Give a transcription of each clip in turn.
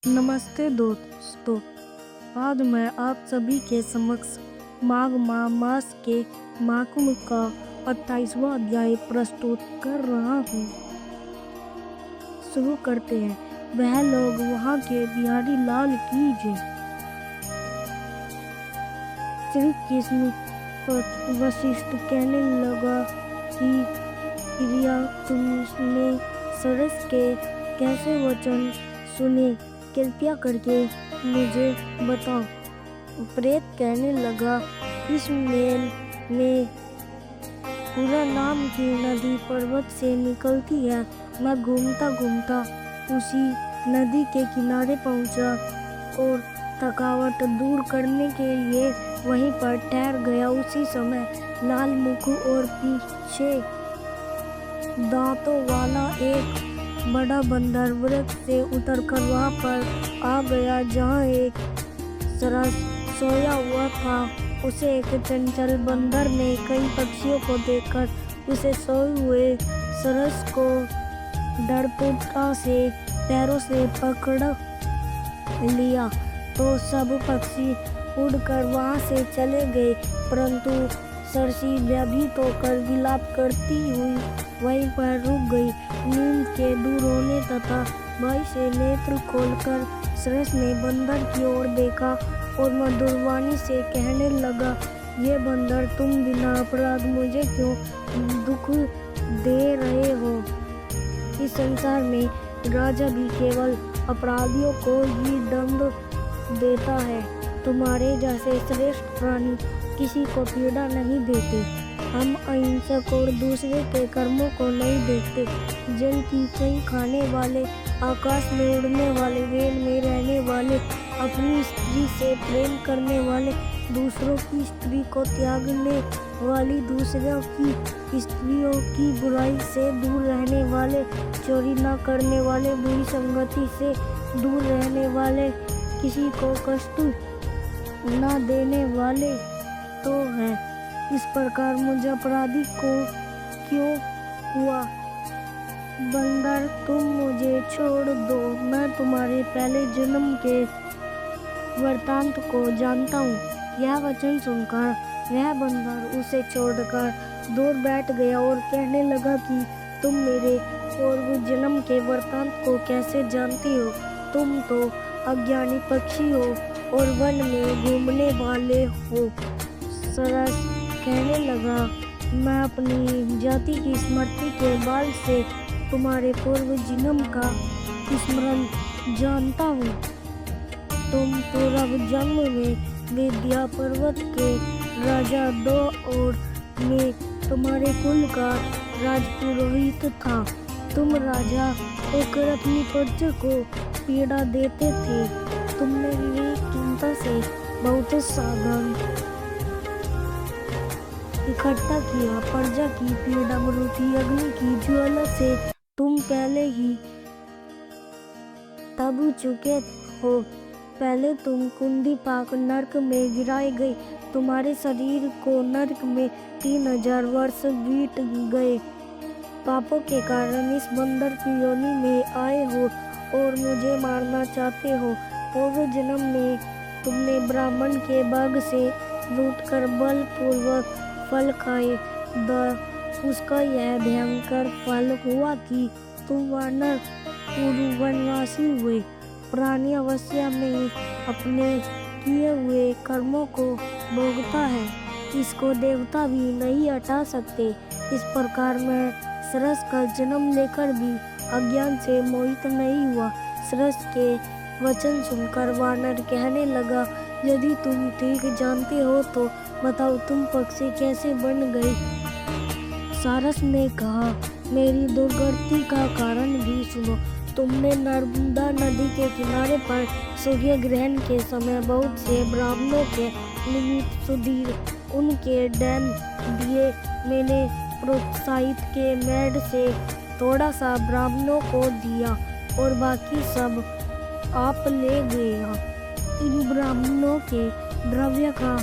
नमस्ते दोस्तों। आज मैं आप सभी के समक्ष माघ मास के महाकुंभ का 28वां अध्याय प्रस्तुत कर रहा हूँ। शुरू करते हैं। वह लोग वहाँ के बिहारी लाल की जय। श्री कृष्ण पर वशिष्ठ कहने लगा कि प्रिया, तुमने सरस के कैसे वचन सुने, कृपया करके मुझे बताओ। प्रेत कहने लगा, इस मेल में पूरा नाम की नदी पर्वत से निकलती है। मैं घूमता घूमता उसी नदी के किनारे पहुंचा और थकावट दूर करने के लिए वहीं पर ठहर गया। उसी समय लाल मुख और पीछे दांतों वाला एक बड़ा बंदर वृक्ष से उतरकर वहां पर आ गया जहां एक सरस सोया हुआ था। उसे एक चंचल बंदर ने कई पक्षियों को देखकर उसे सोए हुए सरस को डरपोटा से पैरों से पकड़ लिया तो सब पक्षी उड़कर वहां से चले गए, परंतु सरसी भयभीत होकर विलाप करती हुई वहीं पर रुक गई। नींद के दूर होने तथा भय से नेत्र खोलकर सरस ने बंदर की ओर देखा और मधुर वाणी से कहने लगा, ये बंदर, तुम बिना अपराध मुझे क्यों दुख दे रहे हो? इस संसार में राजा भी केवल अपराधियों को ही दंड देता है। तुम्हारे जैसे श्रेष्ठ प्राणी किसी को पीड़ा नहीं देते। हम अहिंसक और दूसरे के कर्मों को नहीं देखते। जल की कई खाने वाले, आकाश में उड़ने वाले, वेल में रहने वाले, अपनी स्त्री से प्रेम करने वाले, दूसरों की स्त्री को त्यागने वाली, दूसरों की स्त्रियों की बुराई से दूर रहने वाले, चोरी न करने वाले, बुरी संगति से दूर रहने वाले, किसी को कष्ट न देने वाले तो है। इस प्रकार मुझे अपराधी को क्यों हुआ? बंदर, तुम मुझे छोड़ दो। मैं तुम्हारे पहले जन्म के वृतांत को जानता हूँ। यह वचन सुनकर वह बंदर उसे छोड़कर दूर बैठ गया और कहने लगा कि तुम मेरे पूर्व जन्म के वृतांत को कैसे जानती हो? तुम तो अज्ञानी पक्षी हो और वन में घूमने वाले हो। सरस कहने लगा, मैं अपनी जाति की स्मृति के बल से तुम्हारे पूर्व जन्म का स्मरण जानता हूँ। तुम पूर्व जन्म में विद्या पर्वत के राजा दो और में तुम्हारे कुल का राजपुरोहित था। तुम राजा होकर अपनी प्रजा को पीड़ा देते थे। तुमने विवेक चिंता से बहुत साधन इकट्ठा किया। प्रजा की पीड़ा मरुथी अग्नि की ज्वाला से तुम पहले ही तब चुके हो। पहले तुम कुंदी पाक नरक में गिराए गए। तुम्हारे शरीर को नरक में 3000 वर्ष बीत गए। पापों के कारण इस बंदर की योनि में आए हो और मुझे मारना चाहते हो। पूर्व जन्म में तुमने ब्राह्मण के बाग से लूटकर बलपूर्वक फल खाए। उसका यह भयंकर फल हुआ कि तुम वानर पूर्व वनवासी हुए। प्राणी अवश्य में अपने किए हुए कर्मों को भोगता है, इसको देवता भी नहीं हटा सकते। इस प्रकार मैं सरस का जन्म लेकर भी अज्ञान से मोहित नहीं हुआ। सरस के वचन सुनकर वानर कहने लगा, यदि तुम ठीक जानते हो तो बताओ, तुम पक्षी कैसे बन गए? सारस ने कहा, मेरी दुर्गति का कारण भी सुनो। तुमने नर्मदा नदी के किनारे पर सूर्य ग्रहण के समय बहुत से ब्राह्मणों के निमित्त सुधीर उनके दान दिए। मैंने प्रोत्साहित के मेढ़ से थोड़ा सा ब्राह्मणों को दिया और बाकी सब आप ले गया। इन ब्राह्मणों के द्रव्य का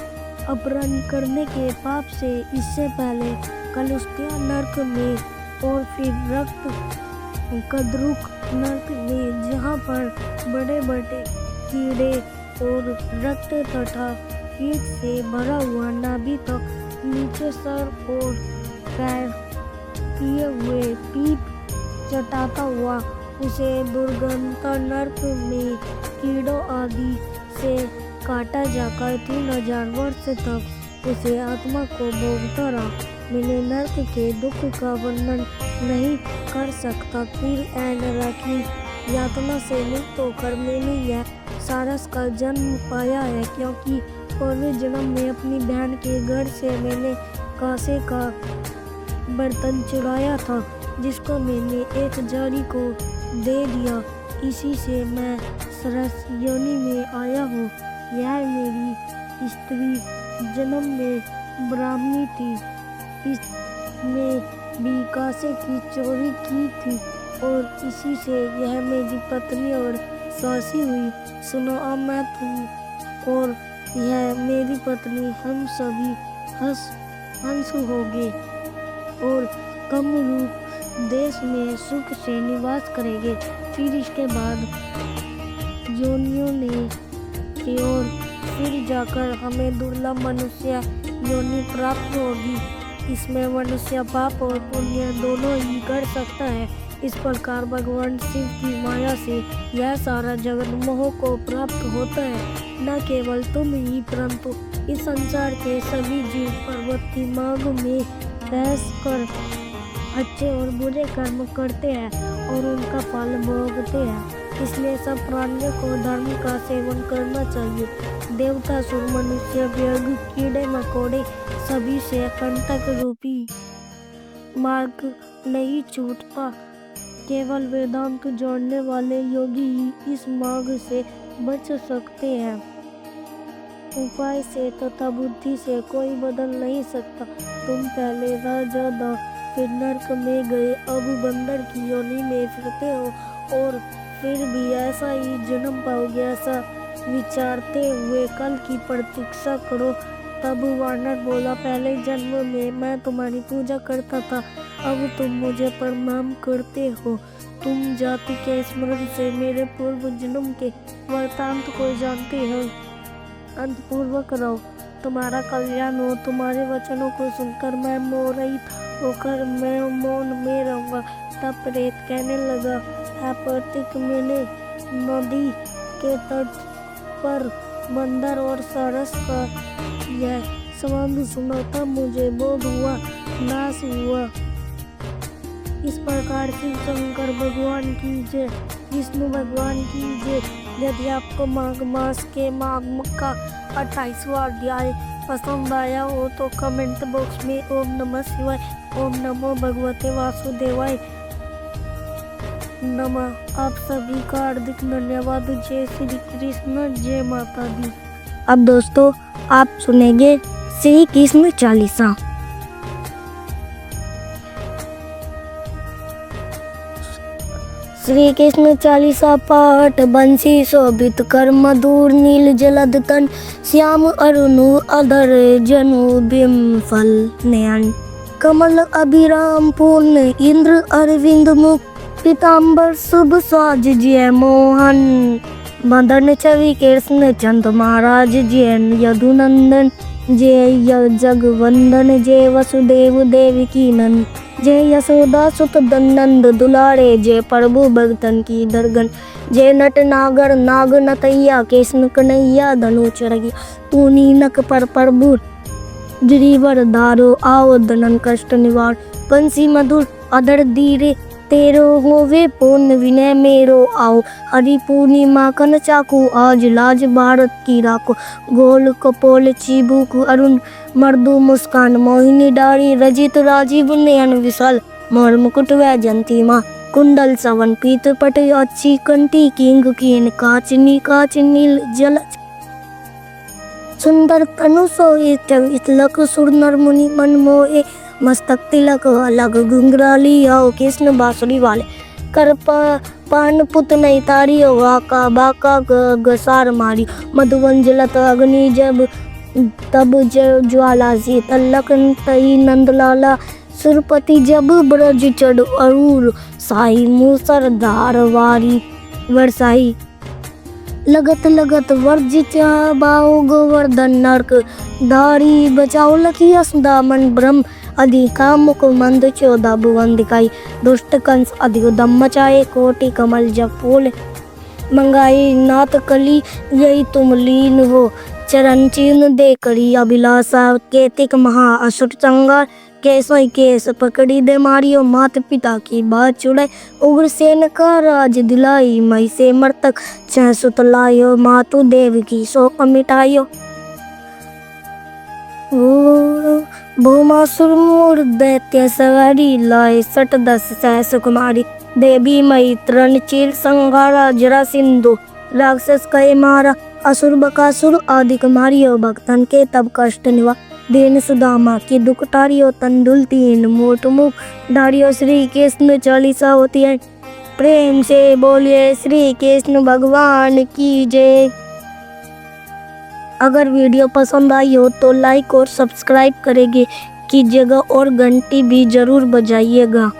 अपहरण करने के पाप से इससे पहले कलुष्टिया नरक में और फिर रक्त कद्रुक नर्क में जहाँ पर बड़े बड़े कीड़े और रक्त तथा कीट से भरा हुआ नाभि तक नीचे सर और पैर किए हुए पीप चटाता हुआ उसे दुर्गंधता नर्क में कीड़ों आदि से काटा जाकर 3000 वर्ष तक उसे आत्मा को भोगता रहा। मैंने नर्क के दुख का वर्णन नहीं कर सकता। फिर ऐ नरकी यातना से मुक्त होकर मैंने यह सारस का जन्म पाया है, क्योंकि पूर्व जन्म में अपनी बहन के घर से मैंने कांसे का बर्तन चुराया था, जिसको मैंने एक जारी को दे दिया। इसी से मैं सरस योनि में आया हूँ। यह मेरी स्त्री जन्म में ब्राह्मणी थी। इसने भी कांसे की चोरी की थी और इसी से यह मेरी पत्नी और सासी हुई। सुनो, अब मैं तुम और यह मेरी पत्नी हम सभी हंस होंगे और कमरूप देश में सुख से निवास करेंगे। फिर इसके बाद योनियों ने की ओर फिर जाकर हमें दुर्लभ मनुष्य योनि प्राप्त होगी। इसमें मनुष्य पाप और पुण्य दोनों ही कर सकता है। इस प्रकार भगवान शिव की माया से यह सारा जगत मोह को प्राप्त होता है। न केवल तुम ही परंतु इस संसार के सभी जीव पर्वती मार्ग में बहस कर अच्छे और बुरे कर्म करते हैं और उनका फल भोगते हैं। इसलिए सब प्राणियों को धर्म का सेवन करना चाहिए। देवता, सुर, मनुष्य, व्यर्ग, कीड़े मकोड़े सभी से कंटक रूपी मार्ग नहीं छूटता। केवल वेदांत जोड़ने वाले योगी ही इस मार्ग से बच सकते हैं। उपाय से तथा बुद्धि से कोई बदल नहीं सकता। तुम पहले राजा दा फिर नर्क में गए, अब बंदर की योनि में फिरते हो और फिर भी ऐसा ही जन्म पाओगे। ऐसा विचारते हुए कल की प्रतीक्षा करो। तब वानर बोला, पहले जन्म में मैं तुम्हारी पूजा करता था, अब तुम मुझे प्रणाम करते हो। तुम जाति के स्मरण से मेरे पूर्व जन्म के वृत्तांत को जानते हो। अंतपूर्वक रहो, तुम्हारा कल्याण हो। तुम्हारे वचनों को सुनकर मैं मोहित होकर मैं मौन में रहूंगा। तब प्रेत कहने लगा, प्रतीक, मैंने नदी के तट पर बंदर और सारस का यह संबंध सुना, तब मुझे बोध हुआ, नाश हुआ। इस प्रकार शिव शंकर भगवान की जय, विष्णु भगवान की जय। यदि आपको माघ मास के माघ का 28वां अध्याय पसंद आया हो तो कमेंट बॉक्स में ओम नमः शिवाय, ओम नमो भगवते वासुदेवाय नमः। आप सभी का हार्दिक धन्यवाद। जय श्री कृष्ण, जय माता दी। अब दोस्तों आप सुनेंगे श्री कृष्ण चालीसा। श्री कृष्ण चालीसा पाठ। बंसी शोभित कर मधुर नील जलद तन, श्याम अरुणु अधर जनु बिम्फल नयन, कमल अभिराम पूर्ण इंद्र अरविंद मुख, पीताम्बर शुभ साज जय मोहन, मदन छवि कृष्ण चंद महाराज जय यदुनंदन, जय जगवंदन, जय वसुदेव देवकी नंदन, जय यशोदा सुत नंद दुलारे, जय प्रभु भक्तन की दरगन, जय नट नागर नाग नतैया, कृष्ण कन्हैया धनु चरगिया, तू नीनक पर प्रभु गिरिवर धारो, आओ दनन कष्ट निवार, बंसी मधुर अधर धीरे, तेरो होवे पूर्ण विनय मेरो आओ, हरि पूर्णिमा कन चाकू, आज लाज भारत की राखो, गोल कपोल चिबुक अरुण मर्दु मुस्कान, मोहिनी डारी रजित राजीव नयन विशाल, मोर मुकुट वैजंती माँ, कुंडल सवन पीत पट अच्छी कंठी, किंग कीन काचनी काच नील जल, सुंदर तनु सोहित तिलक सुर नर मुनि मन मोहे, मस्तक तिलक अलग घुंघराली, आओ कृष्ण बांसुरी वाले, कर पान पुत नहीं तारी, वाका बाका गसार मारी, मधुवन जलत अग्नि जब तब ज्वाला शीतल लखन तई नंदलाला, सुरपति जब ब्रज चढ़ अरूर साई मूसरधार वारी वर्षाई। लगत लगत वर्जित बाओ गोवर्धन नरक धारी बचाओ लखी असुदा मन ब्रह्म अधिका मुख मंद 14 भुवन दिखाई। दुष्ट कंस अधिक दम मचाए कोटि कमल जब फूल मंगाई। नाथ कली यही तुम लीन हो चरण चिन्ह दे करी अभिलाषा। केतिक महा असुर संगार केसों केस पकड़ी दे मारियो। मात पिता की बात चुड़ाई उग्रसेन का राज दिलाई। मई से मर्तक छह सुत लायो मातु देव की शोक मिटायो। भौमासुर मूर दैत्य सवारी लाए 10 सहस कुमारी। देवी मई तृण चीर संहारा जरा सिंधु राक्षस कहे मारा। असुर बकासुर आदिक मारियो भक्तन के तब कष्ट निवा। दीन सुदामा की दुख टारियो तंदुल 3 मोट मुख धारियो। श्री कृष्ण चालीसा होती है प्रेम से बोलिए श्री कृष्ण भगवान की जय। अगर वीडियो पसंद आई हो तो लाइक और सब्सक्राइब करेंगे कीजिएगा और घंटी भी जरूर बजाइएगा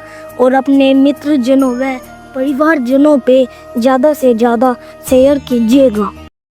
और अपने मित्र जनों व परिवार जनों पे ज़्यादा से ज़्यादा शेयर कीजिएगा।